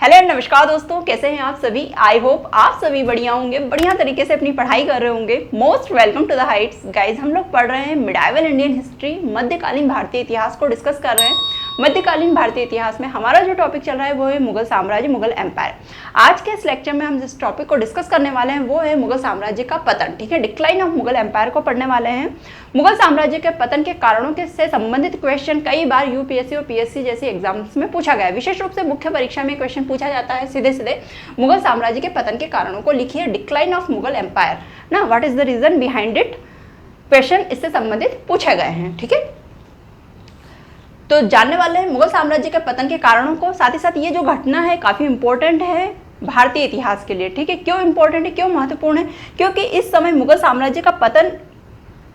Hello and नमस्कार दोस्तों, कैसे हैं आप सभी। आई होप आप सभी बढ़िया होंगे, बढ़िया तरीके से अपनी पढ़ाई कर रहे होंगे। Most welcome to the heights guys. हम लोग पढ़ रहे हैं मिडाइवल इंडियन हिस्ट्री, मध्यकालीन भारतीय इतिहास को डिस्कस कर रहे हैं। मध्यकालीन भारतीय इतिहास में हमारा जो टॉपिक चल रहा है वो है मुगल साम्राज्य, मुगल एम्पायर। आज के इस लेक्चर में हम जिस टॉपिक को डिस्कस करने वाले हैं वो है मुगल साम्राज्य का पतन। ठीक है, डिक्लाइन ऑफ मुगल एम्पायर को पढ़ने वाले हैं। मुगल साम्राज्य के पतन के कारणों के से संबंधित क्वेश्चन कई बार यूपीएससी और पीएससी जैसी एग्जाम्स में पूछा गया है। विशेष रूप से मुख्य परीक्षा में क्वेश्चन पूछा जाता है सीधे सीधे मुगल साम्राज्य के पतन के कारणों को लिखिए, डिक्लाइन ऑफ मुगल एम्पायर ना, what is the reason behind it. Question इससे संबंधित पूछे गए हैं। ठीक है, तो जानने वाले हैं मुगल साम्राज्य के पतन के कारणों को। साथ ही साथ ये जो घटना है काफी इंपॉर्टेंट है भारतीय इतिहास के लिए। ठीक है, क्यों इंपॉर्टेंट है, क्यों महत्वपूर्ण है, क्योंकि इस समय मुगल साम्राज्य का पतन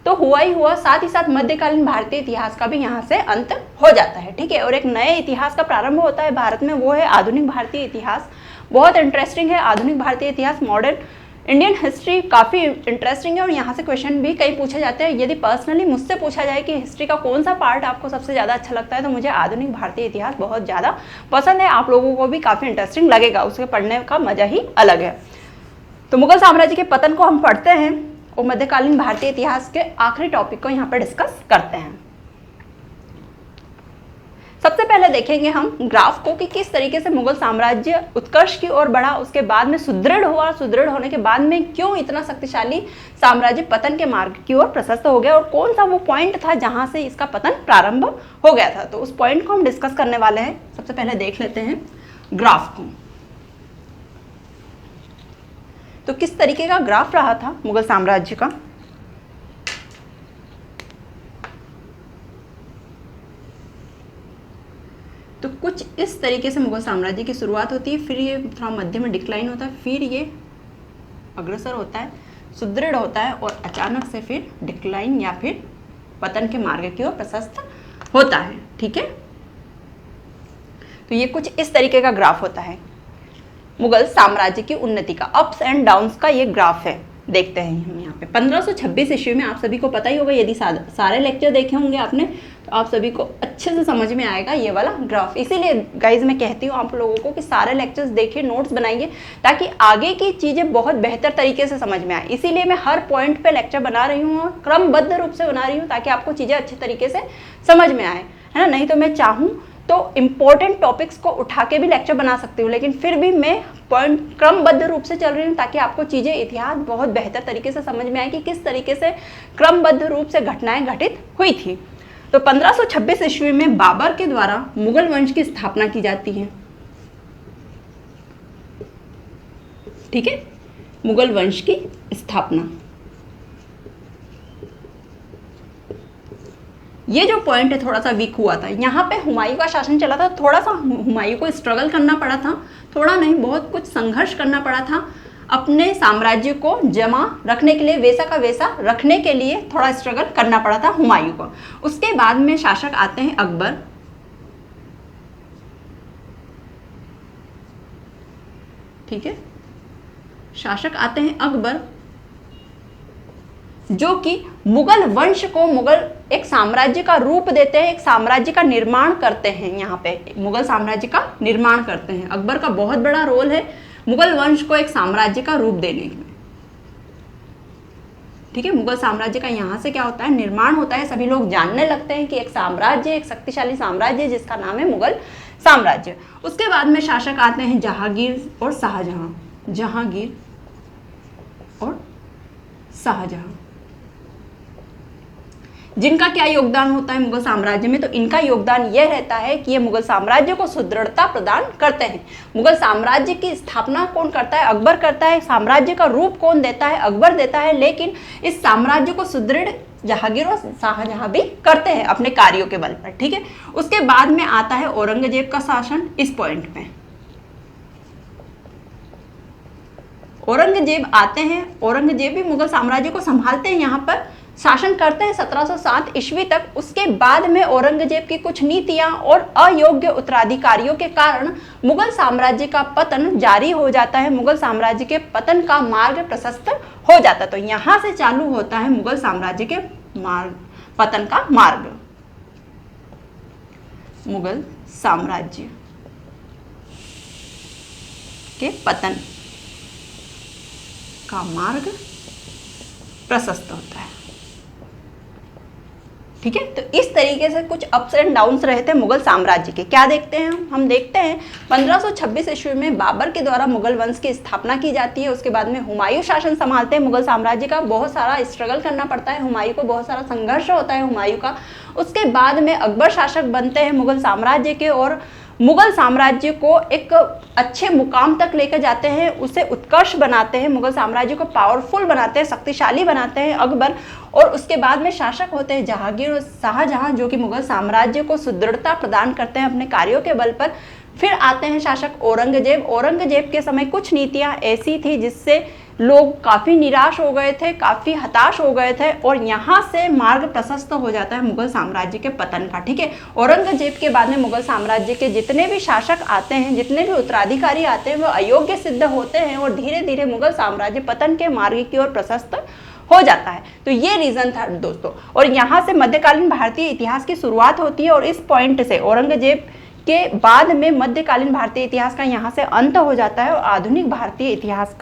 तो हुआ ही हुआ, साथ ही साथ मध्यकालीन भारतीय इतिहास का भी यहाँ से अंत हो जाता है। ठीक है, और एक नए इतिहास का प्रारंभ होता है भारत में, वो है आधुनिक भारतीय इतिहास। बहुत इंटरेस्टिंग है आधुनिक भारतीय इतिहास। मॉडर्न इंडियन हिस्ट्री काफ़ी इंटरेस्टिंग है और यहाँ से क्वेश्चन भी कई पूछे जाते हैं। यदि पर्सनली मुझसे पूछा जाए कि हिस्ट्री का कौन सा पार्ट आपको सबसे ज़्यादा अच्छा लगता है, तो मुझे आधुनिक भारतीय इतिहास बहुत ज़्यादा पसंद है। आप लोगों को भी काफ़ी इंटरेस्टिंग लगेगा, उसके पढ़ने का मजा ही अलग है। तो मुगल साम्राज्य के पतन को हम पढ़ते हैं और मध्यकालीन भारतीय इतिहास के आखिरी टॉपिक को यहाँ पर डिस्कस करते हैं। सबसे पहले देखेंगे हम ग्राफ को कि किस तरीके से मुगल साम्राज्य उत्कर्ष की ओर बढ़ा, उसके बाद में सुदृढ़ हुआ, सुदृढ़ होने के बाद में क्यों इतना शक्तिशाली साम्राज्य पतन के मार्ग की ओर प्रशस्त हो गया और कौन सा वो पॉइंट था जहां से इसका पतन प्रारंभ हो गया था। तो उस पॉइंट को हम डिस्कस करने वाले हैं। सबसे पहले देख लेते हैं ग्राफ को। तो किस तरीके का ग्राफ रहा था मुगल साम्राज्य का। तो कुछ इस तरीके से मुगल साम्राज्य की शुरुआत होती है, फिर ये थोड़ा मध्य में डिक्लाइन होता है, फिर ये अग्रसर होता है, सुदृढ़ होता है और अचानक से फिर डिक्लाइन या फिर पतन के मार्ग की ओर प्रशस्त होता है। ठीक है, तो ये कुछ इस तरीके का ग्राफ होता है मुगल साम्राज्य की उन्नति का, अप्स एंड डाउन्स का ये ग्राफ है। देखते हैं हम यहाँ पे 1526 ईस्वी में, आप सभी को पता ही होगा, यदि सारे लेक्चर देखे होंगे आपने तो आप सभी को अच्छे से समझ में आएगा ये वाला ग्राफ। इसीलिए गाइज मैं कहती हूँ आप लोगों को कि सारे लेक्चर्स देखिए, नोट्स बनाइए, ताकि आगे की चीज़ें बहुत बेहतर तरीके से समझ में आए। इसीलिए मैं हर पॉइंट पे लेक्चर बना रही हूँ और क्रमबद्ध रूप से बना रही हूँ, ताकि आपको चीज़ें अच्छे तरीके से समझ में आए, है ना। नहीं तो मैं चाहूँ तो इम्पोर्टेंट टॉपिक्स को उठा के भी लेक्चर बना सकती हूँ, लेकिन फिर भी मैं पॉइंट क्रमबद्ध रूप से चल रही हूँ, ताकि आपको चीज़ें, इतिहास बहुत बेहतर तरीके से समझ में आए कि किस तरीके से क्रमबद्ध रूप से घटनाएं घटित हुई थी। तो 1526 ईस्वी में बाबर के द्वारा मुगल वंश की स्थापना की जाती है। ठीक है, मुगल वंश की स्थापना, ये जो पॉइंट है थोड़ा सा वीक हुआ था। यहाँ पे हुमायूं का शासन चला था, थोड़ा सा हुमायूं को स्ट्रगल करना पड़ा था, थोड़ा नहीं बहुत कुछ संघर्ष करना पड़ा था अपने साम्राज्य को जमा रखने के लिए, वैसा का वैसा रखने के लिए थोड़ा स्ट्रगल करना पड़ा था हुमायूं को। उसके बाद में शासक आते हैं अकबर। ठीक है, शासक आते हैं अकबर, जो कि मुगल वंश को, मुगल एक साम्राज्य का रूप देते हैं, एक साम्राज्य का निर्माण करते हैं। यहाँ पे मुगल साम्राज्य का निर्माण करते हैं। अकबर का बहुत बड़ा रोल है मुगल वंश को एक साम्राज्य का रूप देने में। ठीक है, मुगल साम्राज्य का यहाँ से क्या होता है, निर्माण होता है। सभी लोग जानने लगते हैं कि एक साम्राज्य, एक शक्तिशाली साम्राज्य जिसका नाम है मुगल साम्राज्य। उसके बाद में शासक आते हैं जहांगीर और शाहजहां। जहांगीर और शाहजहां, जिनका क्या योगदान होता है मुगल साम्राज्य में, तो इनका योगदान यह रहता है कि ये मुगल साम्राज्य को सुदृढ़ता प्रदान करते हैं। मुगल साम्राज्य की स्थापना कौन करता है, अकबर करता है। साम्राज्य का रूप कौन देता है, अकबर देता है। लेकिन इस साम्राज्य को सुदृढ़ जहांगीर और शाहजहां भी करते हैं अपने कार्यों के बल पर। ठीक है, उसके बाद में आता है औरंगजेब का शासन। इस पॉइंट पे औरंगजेब आते हैं, औरंगजेब भी मुगल साम्राज्य को संभालते हैं, यहाँ पर शासन करते हैं 1707 ईस्वी तक। उसके बाद में औरंगजेब की कुछ नीतियां और अयोग्य उत्तराधिकारियों के कारण मुगल साम्राज्य का पतन जारी हो जाता है, मुगल साम्राज्य के पतन का मार्ग प्रशस्त हो जाता है। तो यहां से चालू होता है मुगल साम्राज्य के पतन का मार्ग। मुगल साम्राज्य के पतन का मार्ग प्रशस्त होता है। ठीक है, तो इस तरीके से कुछ अप्स एंड डाउन्स रहे थे मुगल साम्राज्य के। क्या देखते हैं हम देखते हैं 1526 ईस्वी में बाबर के द्वारा मुगल वंश की स्थापना की जाती है। उसके बाद में हुमायूं शासन संभालते हैं मुगल साम्राज्य का। बहुत सारा स्ट्रगल करना पड़ता है हुमायूं को, बहुत सारा संघर्ष होता है हुमायूं का। उसके बाद में अकबर शासक बनते हैं मुगल साम्राज्य के और मुगल साम्राज्य को एक अच्छे मुकाम तक लेकर जाते हैं, उसे उत्कर्ष बनाते हैं, मुगल साम्राज्य को पावरफुल बनाते हैं, शक्तिशाली बनाते हैं अकबर। और उसके बाद में शासक होते हैं जहांगीर और शाहजहां, जो कि मुगल साम्राज्य को सुदृढ़ता प्रदान करते हैं अपने कार्यों के बल पर। फिर आते हैं शासक औरंगजेब। औरंगजेब के समय कुछ नीतियां ऐसी थी जिससे लोग काफ़ी निराश हो गए थे, काफ़ी हताश हो गए थे और यहाँ से मार्ग प्रशस्त हो जाता है मुगल साम्राज्य के पतन का। ठीक है, औरंगजेब के बाद में मुगल साम्राज्य के जितने भी शासक आते हैं, जितने भी उत्तराधिकारी आते हैं, वो अयोग्य सिद्ध होते हैं और धीरे धीरे मुगल साम्राज्य पतन के मार्ग की ओर प्रशस्त हो जाता है। तो ये रीजन था दोस्तों, और यहाँ से मध्यकालीन भारतीय इतिहास की शुरुआत होती है। और इस पॉइंट से औरंगजेब के बाद में मध्यकालीन भारतीय इतिहास का यहाँ से अंत हो जाता है और आधुनिक भारतीय इतिहास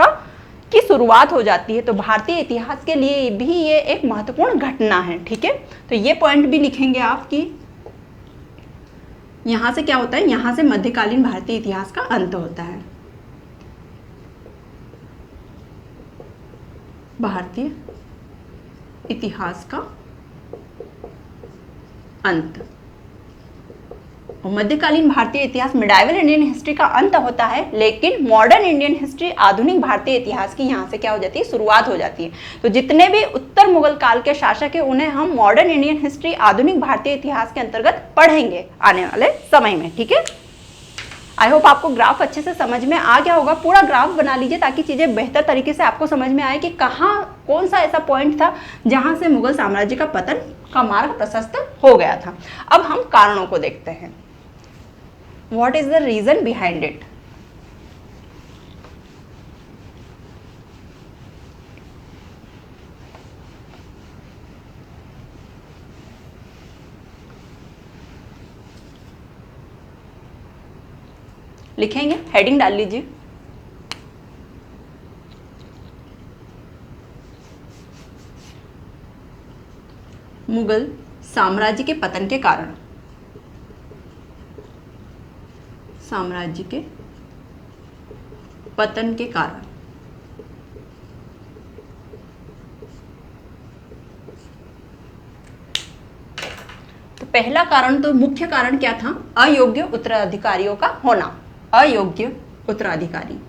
की शुरुआत हो जाती है। तो भारतीय इतिहास के लिए भी ये एक महत्वपूर्ण घटना है। ठीक है, तो ये पॉइंट भी लिखेंगे आप कि यहाँ से क्या होता है, यहाँ से मध्यकालीन भारतीय इतिहास का अंत होता है। भारतीय इतिहास का अंत। और मध्यकालीन भारतीय इतिहास मिडाइवल इंडियन हिस्ट्री का अंत होता है, लेकिन मॉडर्न इंडियन हिस्ट्री आधुनिक भारतीय इतिहास की यहाँ से क्या हो जाती है, शुरुआत हो जाती है। तो जितने भी उत्तर मुगल काल के शासक है उन्हें हम मॉडर्न इंडियन हिस्ट्री आधुनिक भारतीय इतिहास के अंतर्गत पढ़ेंगे आने वाले समय में। ठीक है, आई होप आपको ग्राफ अच्छे से समझ में आ गया होगा। पूरा ग्राफ बना लीजिए ताकि चीज़ें बेहतर तरीके से आपको समझ में आए कि कहाँ कौन सा ऐसा पॉइंट था जहाँ से मुगल साम्राज्य का पतन का मार्ग प्रशस्त हो गया था। अब हम कारणों को देखते हैं। What is the reason behind it? लिखेंगे, हेडिंग डाल लीजिए। मुगल साम्राज्य के पतन के कारण, साम्राज्य के पतन के कारण। तो पहला कारण, तो मुख्य कारण क्या था, अयोग्य उत्तराधिकारियों का होना। अयोग्य उत्तराधिकारी,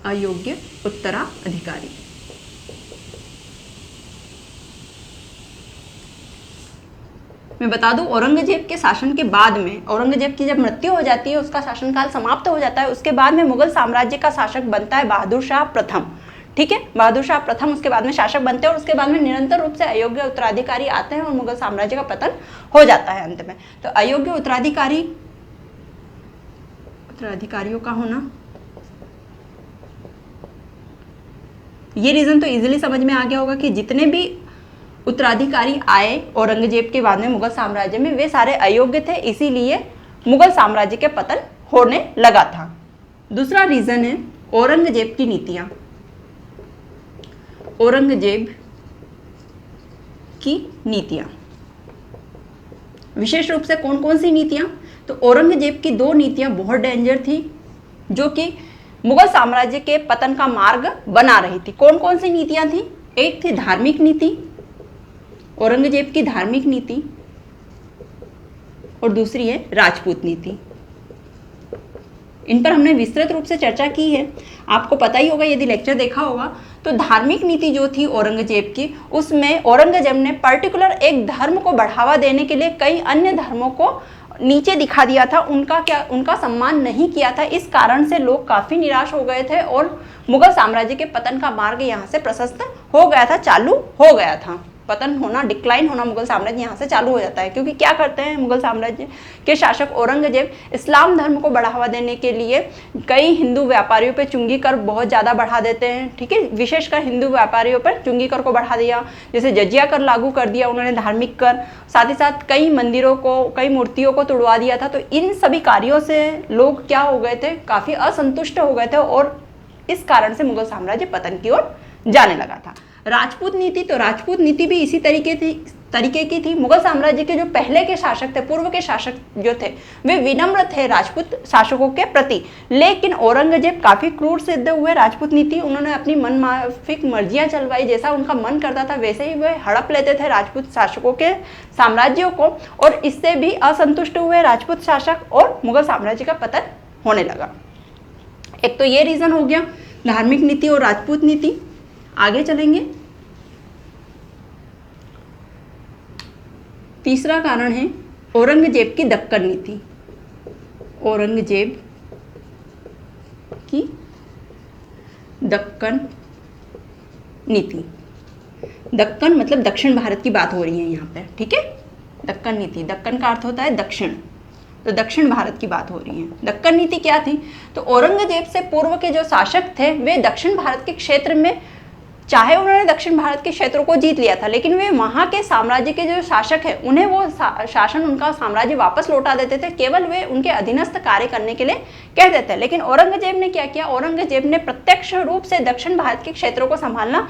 अयोग्य उत्तराधिकारी। मैं बता दूं, औरंगजेब के शासन के बाद में, औरंगजेब की जब मृत्यु हो जाती है, उसका शासनकाल समाप्त हो जाता है, उसके बाद में मुगल साम्राज्य का शासक बनता है बहादुर शाह प्रथम। ठीक है, बहादुर शाह प्रथम उसके बाद में शासक बनते हैं और उसके बाद में निरंतर रूप से अयोग्य उत्तराधिकारी आते हैं और मुगल साम्राज्य का पतन हो जाता है अंत में। तो अयोग्य उत्तराधिकारियों का होना, ये रीजन तो इजीली समझ में आ गया होगा कि जितने भी उत्तराधिकारी आए औरंगजेब के बाद में मुगल साम्राज्य में, वे सारे अयोग्य थे, इसीलिए मुगल साम्राज्य के पतन होने लगा था। दूसरा रीजन है औरंगजेब की नीतियां। औरंगजेब की नीतियां, विशेष रूप से कौन कौन सी नीतियां, तो औरंगजेब की दो नीतियां बहुत डेंजर थी जो कि मुगल साम्राज्य के पतन का मार्ग बना रही थी। कौन कौन सी नीतियां थी, एक थी धार्मिक नीति, औरंगजेब की धार्मिक नीति, और दूसरी है राजपूत नीति। इन पर हमने विस्तृत रूप से चर्चा की है, आपको पता ही होगा यदि लेक्चर देखा होगा। तो धार्मिक नीति जो थी औरंगजेब की, उसमें औरंगजेब ने पर्टिकुलर एक धर्म को बढ़ावा देने के लिए कई अन्य धर्मों को नीचे दिखा दिया था, उनका सम्मान नहीं किया था। इस कारण से लोग काफी निराश हो गए थे और मुगल साम्राज्य के पतन का मार्ग यहाँ से प्रशस्त हो गया था, चालू हो गया था। पतन होना, डिक्लाइन होना मुगल साम्राज्य यहाँ से चालू हो जाता है। क्योंकि क्या करते हैं मुगल साम्राज्य के शासक औरंगजेब, इस्लाम धर्म को बढ़ावा देने के लिए कई हिंदू व्यापारियों पे चुंगी कर बहुत ज़्यादा बढ़ा देते हैं, ठीक है। विशेषकर हिंदू व्यापारियों पर चुंगी कर को बढ़ा दिया, जैसे जजिया कर लागू कर दिया उन्होंने, धार्मिक कर, साथ ही साथ कई मंदिरों को, कई मूर्तियों को तुड़वा दिया था। तो इन सभी कार्यों से लोग क्या हो गए थे, काफ़ी असंतुष्ट हो गए थे और इस कारण से मुगल साम्राज्य पतन की ओर जाने लगा था। राजपूत नीति, तो राजपूत नीति भी इसी तरीके की थी। मुगल साम्राज्य के जो पहले के शासक थे, पूर्व के शासक जो थे, वे विनम्र थे राजपूत शासकों के प्रति, लेकिन औरंगजेब काफी क्रूर सिद्ध हुए। राजपूत नीति उन्होंने अपनी मनमाफिक मर्जियां चलवाई, जैसा उनका मन करता था वैसे ही वे हड़प लेते थे राजपूत शासकों के साम्राज्यों को, और इससे भी असंतुष्ट हुए राजपूत शासक और मुगल साम्राज्य का पतन होने लगा। एक तो ये रीजन हो गया, धार्मिक नीति और राजपूत नीति। आगे चलेंगे, तीसरा कारण है औरंगजेब की दक्कन नीति। औरंगजेब की दक्कन नीति, दक्कन मतलब दक्षिण भारत की बात हो रही है यहाँ पे, ठीक है। दक्कन नीति, दक्कन का अर्थ होता है दक्षिण, तो दक्षिण भारत की बात हो रही है। दक्कन नीति क्या थी, तो औरंगजेब से पूर्व के जो शासक थे वे दक्षिण भारत के क्षेत्र में, चाहे उन्होंने दक्षिण भारत के क्षेत्रों को जीत लिया था, लेकिन वे वहाँ के साम्राज्य के जो शासक है उन्हें वो शासन, उनका साम्राज्य वापस लौटा देते थे, केवल वे उनके अधीनस्थ कार्य करने के लिए कहते थे। लेकिन औरंगजेब ने क्या किया, औरंगजेब ने प्रत्यक्ष रूप से दक्षिण भारत के क्षेत्रों को संभालना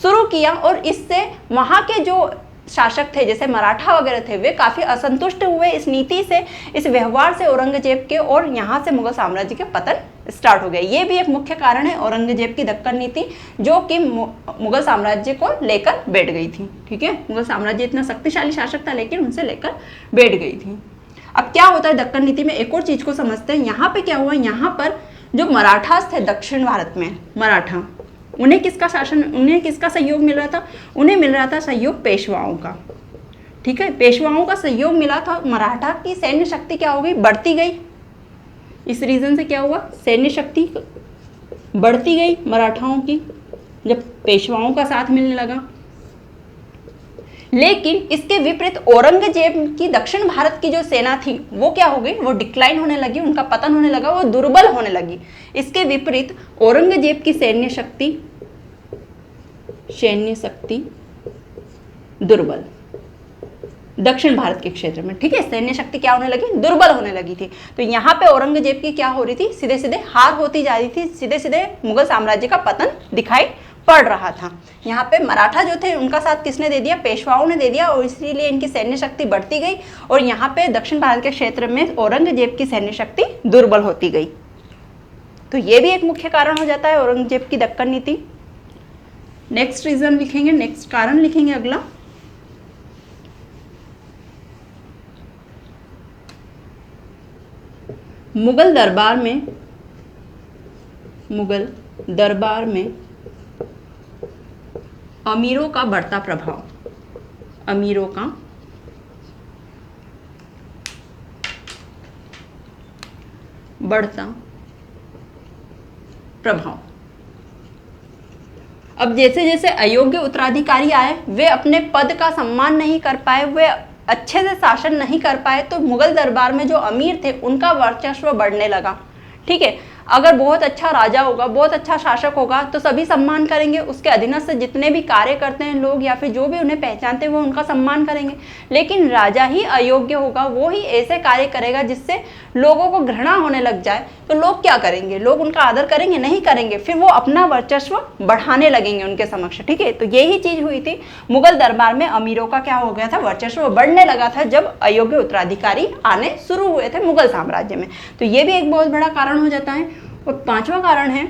शुरू किया और इससे वहाँ के जो शासक थे जैसे मराठा वगैरह थे वे काफ़ी असंतुष्ट हुए इस नीति से, इस व्यवहार से औरंगजेब के, और यहाँ से मुगल साम्राज्य के पतन स्टार्ट हो गया। ये भी एक मुख्य कारण है औरंगजेब की दक्कन नीति, जो कि मुगल साम्राज्य को लेकर बैठ गई थी, ठीक है। मुगल साम्राज्य इतना शक्तिशाली शासक था लेकिन उनसे लेकर बैठ गई थी। अब क्या होता है दक्कन नीति में, एक और चीज को समझते हैं। यहाँ पे क्या हुआ, यहाँ पर जो मराठास थे दक्षिण भारत में, मराठा, उन्हें किसका सहयोग मिल रहा था, उन्हें मिल रहा था सहयोग पेशवाओं का, ठीक है। पेशवाओं का सहयोग मिला था, मराठा की सैन्य शक्ति क्या हो गई, बढ़ती गई। इस रीजन से क्या हुआ, सैन्य शक्ति बढ़ती गई मराठाओं की जब पेशवाओं का साथ मिलने लगा। लेकिन इसके विपरीत औरंगजेब की दक्षिण भारत की जो सेना थी वो क्या हो गई, वो डिक्लाइन होने लगी, उनका पतन होने लगा, वो दुर्बल होने लगी। इसके विपरीत औरंगजेब की सैन्य शक्ति दुर्बल दक्षिण भारत के क्षेत्र में, ठीक है। सैन्य शक्ति क्या होने लगी, दुर्बल होने लगी थी। तो यहाँ पे औरंगजेब की क्या हो रही थी, सीधे सीधे हार होती जा रही थी, सीधे सीधे मुगल साम्राज्य का पतन दिखाई पड़ रहा था। यहाँ पे मराठा जो थे उनका साथ किसने दे दिया, पेशवाओं ने दे दिया, और इसीलिए इनकी सैन्य शक्ति बढ़ती गई, और यहाँ पे दक्षिण भारत के क्षेत्र में औरंगजेब की सैन्य शक्ति दुर्बल होती गई। तो ये भी एक मुख्य कारण हो जाता है औरंगजेब की दक्कन नीति। नेक्स्ट रीजन लिखेंगे, नेक्स्ट कारण लिखेंगे अगला, मुगल दरबार में अमीरों का बढ़ता प्रभाव, अमीरों का बढ़ता प्रभाव। अब जैसे जैसे अयोग्य उत्तराधिकारी आए, वे अपने पद का सम्मान नहीं कर पाए, वे अच्छे से शासन नहीं कर पाए, तो मुगल दरबार में जो अमीर थे उनका वर्चस्व बढ़ने लगा, ठीक है। अगर बहुत अच्छा राजा होगा, बहुत अच्छा शासक होगा तो सभी सम्मान करेंगे, उसके अधीनस्थ जितने भी कार्य करते हैं लोग या फिर जो भी उन्हें पहचानते हैं वो उनका सम्मान करेंगे। लेकिन राजा ही अयोग्य होगा, वो ही ऐसे कार्य करेगा जिससे लोगों को घृणा होने लग जाए, तो लोग क्या करेंगे, लोग उनका आदर करेंगे, नहीं करेंगे, फिर वो अपना वर्चस्व बढ़ाने लगेंगे उनके समक्ष, ठीक है। तो यही चीज हुई थी, मुगल दरबार में अमीरों का क्या हो गया था, वर्चस्व बढ़ने लगा था जब अयोग्य उत्तराधिकारी आने शुरू हुए थे मुगल साम्राज्य में। तो ये भी एक बहुत बड़ा कारण हो जाता है। और पांचवा कारण है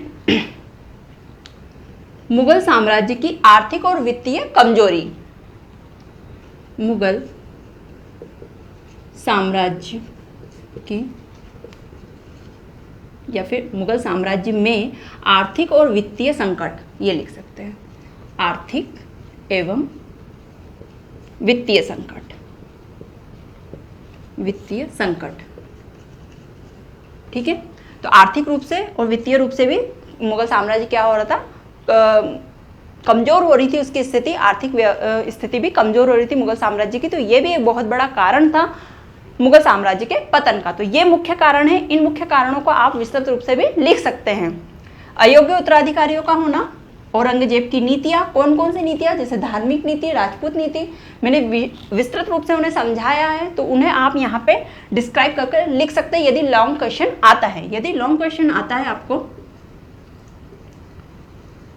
मुगल साम्राज्य की आर्थिक और वित्तीय कमजोरी। मुगल साम्राज्य की या फिर मुगल साम्राज्य में आर्थिक और वित्तीय संकट, ये लिख सकते हैं, आर्थिक एवं वित्तीय संकट, वित्तीय संकट, ठीक है। तो आर्थिक रूप से और वित्तीय रूप से भी मुगल साम्राज्य क्या हो रहा था, कमजोर हो रही थी उसकी स्थिति, आर्थिक स्थिति भी कमजोर हो रही थी मुगल साम्राज्य की। तो ये भी एक बहुत बड़ा कारण था मुगल साम्राज्य के पतन का। तो ये मुख्य कारण है, इन मुख्य कारणों को आप विस्तृत रूप से भी लिख सकते हैं। अयोग्य उत्तराधिकारियों का होना, औरंगजेब की नीतियां, कौन कौन सी नीतियां, जैसे धार्मिक नीति, राजपूत नीति, मैंने विस्तृत रूप से उन्हें समझाया है, तो उन्हें आप यहाँ पे डिस्क्राइब करके लिख सकते हैं यदि लॉन्ग क्वेश्चन आता है। यदि लॉन्ग क्वेश्चन आता है आपको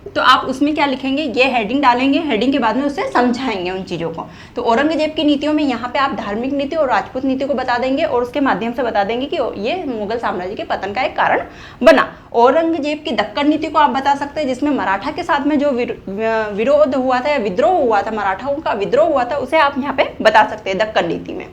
तो आप उसमें क्या लिखेंगे, ये हेडिंग डालेंगे, हेडिंग के बाद में उससे समझाएंगे उन चीज़ों को। तो औरंगजेब की नीतियों में यहाँ पे आप धार्मिक नीति और राजपूत नीति को बता देंगे और उसके माध्यम से बता देंगे कि ये मुगल साम्राज्य के पतन का एक कारण बना। औरंगजेब की दक्कन नीति को आप बता सकते हैं, जिसमें मराठा के साथ में जो विरोध हुआ था या विद्रोह हुआ था, मराठाओं का विद्रोह हुआ था, उसे आप यहाँ पे बता सकते हैं दक्कन नीति में।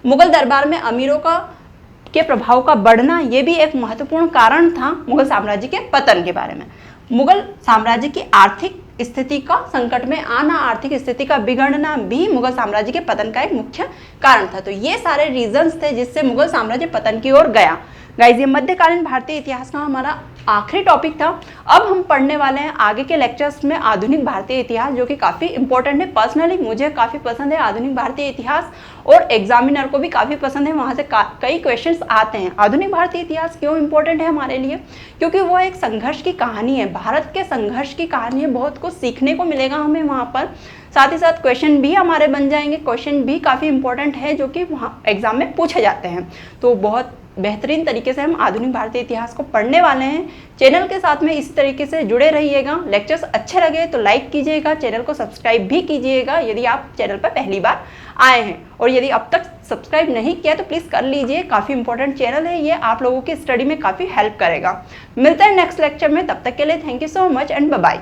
मुगल दरबार में अमीरों के प्रभाव का बढ़ना, ये भी एक महत्वपूर्ण कारण था मुगल साम्राज्य के पतन के बारे में। मुगल साम्राज्य की आर्थिक स्थिति का संकट में आना, आर्थिक स्थिति का बिगड़ना भी मुगल साम्राज्य के पतन का एक मुख्य कारण था। तो ये सारे रीजंस थे जिससे मुगल साम्राज्य पतन की ओर गया। गाइज, ये मध्यकालीन भारतीय इतिहास का हमारा आखिरी टॉपिक था। अब हम पढ़ने वाले हैं आगे के लेक्चर्स में आधुनिक भारतीय इतिहास, जो कि काफ़ी इंपॉर्टेंट है। पर्सनली मुझे काफ़ी पसंद है आधुनिक भारतीय इतिहास और एग्जामिनर को भी काफ़ी पसंद है, वहाँ से कई क्वेश्चंस आते हैं। आधुनिक भारतीय इतिहास क्यों इंपॉर्टेंट है हमारे लिए? क्योंकि वो एक संघर्ष की कहानी है, भारत के संघर्ष की कहानी है। बहुत कुछ सीखने को मिलेगा हमें वहाँ पर, साथ ही साथ क्वेश्चन भी हमारे बन जाएंगे। क्वेश्चन भी काफ़ी इंपॉर्टेंट है जो कि वहाँ एग्जाम में पूछे जाते हैं। तो बहुत बेहतरीन तरीके से हम आधुनिक भारतीय इतिहास को पढ़ने वाले हैं। चैनल के साथ में इसी तरीके से जुड़े रहिएगा। लेक्चर्स अच्छे लगे तो लाइक कीजिएगा, चैनल को सब्सक्राइब भी कीजिएगा यदि आप चैनल पर पहली बार आए हैं, और यदि अब तक सब्सक्राइब नहीं किया तो प्लीज़ कर लीजिए। काफ़ी इंपॉर्टेंट चैनल है ये, आप लोगों की स्टडी में काफ़ी हेल्प करेगा। मिलते हैं नेक्स्ट लेक्चर में, तब तक के लिए thank you so much and bye bye.